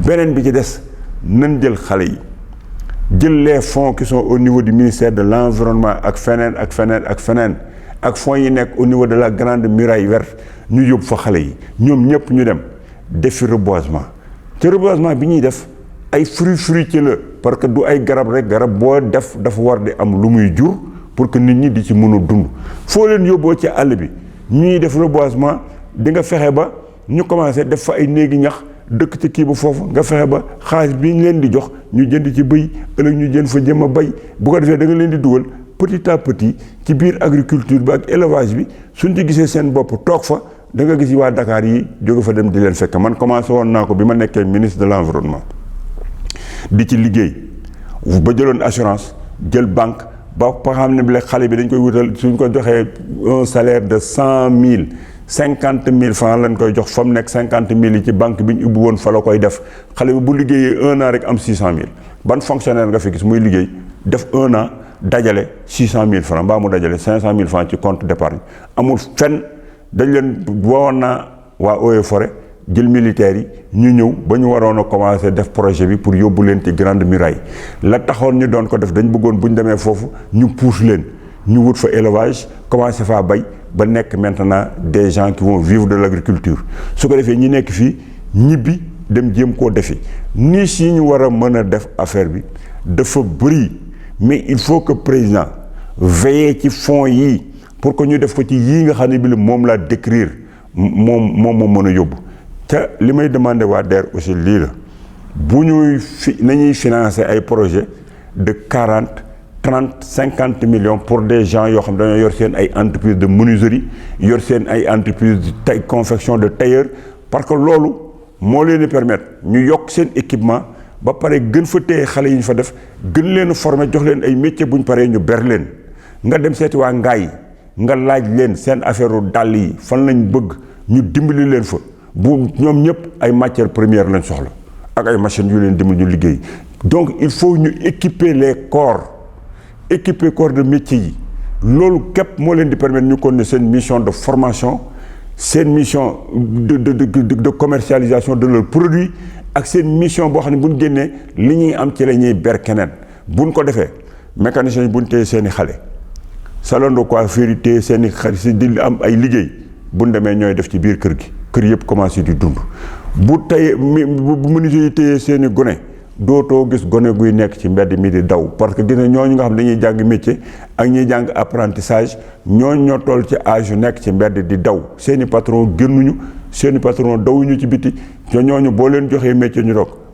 beneen bi ci des nan jël xale yi jël les fonds qui sont au niveau du ministère de l'environnement ak feneen ak feneen ak feneen ak fonds yi nekk au niveau de la grande muraille verte ñu yóbbu fa xale yi ñoom ñëpp ñu dem defi reboisement te reboisement bi ñuy def ay fruitier la parce que du ay garab rek garab boo def dafa war di am lu muy jur pour que nit ñi di ci mën a dund foo leen yóbboo ci àll bi ñuy def reboisement di nga fexe ba ñu commencé def fa ay néegi ñax dëkk ci kii ba foofu nga fexe ba xaalis bi ñu leen di jox ñu jënd ci bëy ëllëg ñu jën fa jëm a bay bu ko defee da nga leen di dugal petit à petit ci biir agriculture bi ak élevage bi suñ ci gisee seen bopp toog fa da nga gis waa Dakar yi jóge fa dem di leen fekk man commencé woon naa ko bi ma nekkee ministre de l'environnement di ci liggéey ba jëloon assurance jël banque ba xam ne bi xale bi dañ koy wutal suñ ko joxee un salaire de 100 000 50 000 francs lañ koy jox fa mu nekk 50 000 yi ci banque bi ñu ubbi woon fa la koy def xale bi bu liggéeyee 1 an rek am 600 000 ban fonctionnaire nga fi gis muy liggéey def 1 an dajale 600 000 francs mbaa mu dajale 500 000 francs ci compte d'épargne amul fenn dañ leen wowoon naa waa Eaux et Forêts jël militaires yi ñu ñëw ba ñu waroon a commencer def projet bi pour yóbbu leen ci grande muraille la taxoon ñu doon ko def dañ bëggoon bu ñu demee foofu ñu pousse leen ñu wut fa élevage commencer faa bay ba nekk maintenant des gens qui vont vivre de l'agriculture su ko defee ñi nekk fii ñibbi dem jéem koo defi niche yi ñu war a mën a def affaire bi dafa bëri mais il faut que président veille ci fonds yii pour que ñu def ko ci yii nga xam ne bi la moom laa décrire moom mën a yóbbu te li may demandé waa DER aussi lii la bu ñuy nañuy financer ay projets de 40 30 50 millions pour des gens yoo xam dañoo yor seen ay entreprise de menuiserie yor seen ay entreprise de confection de tailleur parce que loolu moo leen di permettre ñu yokk seen équipement ba pare gën fa téye xale yi ñu fa def gën leen a former jox leen ay métiers bu ñu paree ñu ber leen nga dem seeti waa ngaay nga laaj leen seen affaire u dàll yi fan lañ bëgg ñu dimbali leen fa bu ñoom ñëpp ay matières premières lañ soxla ak ay machines yu leen dimbali ñu liggéey donc il faut ñu équiper les corps de métier yi loolu képp moo leen di permettre ñu continuer seen mission de formation seen mission de commercialisation de leurs produits ak seen mission boo xam ne bu ñu génnee li ñuy am ci la ñuy ber keneen buñ ko defee mécaniciens yi bu ñu téye seen i xale salon de coiffure yi téye seen i xale si di am ay liggéey bu ñu demee ñooy def ci biir kër gi kër yëpp commencé di dund bu menuisier yi téye seen i gone dootoo gis gone guy nekk ci mbedd mi di daw parce que gis na ñooñu nga xam dañuy jàng métier ak ñuy jàng apprentissage ñooñu ñoo toll ci âge yu nekk ci mbedd di daw seeni patron génnuñu seeni patron dawuñu ci biti te ñooñu boo leen joxee métier ñu doog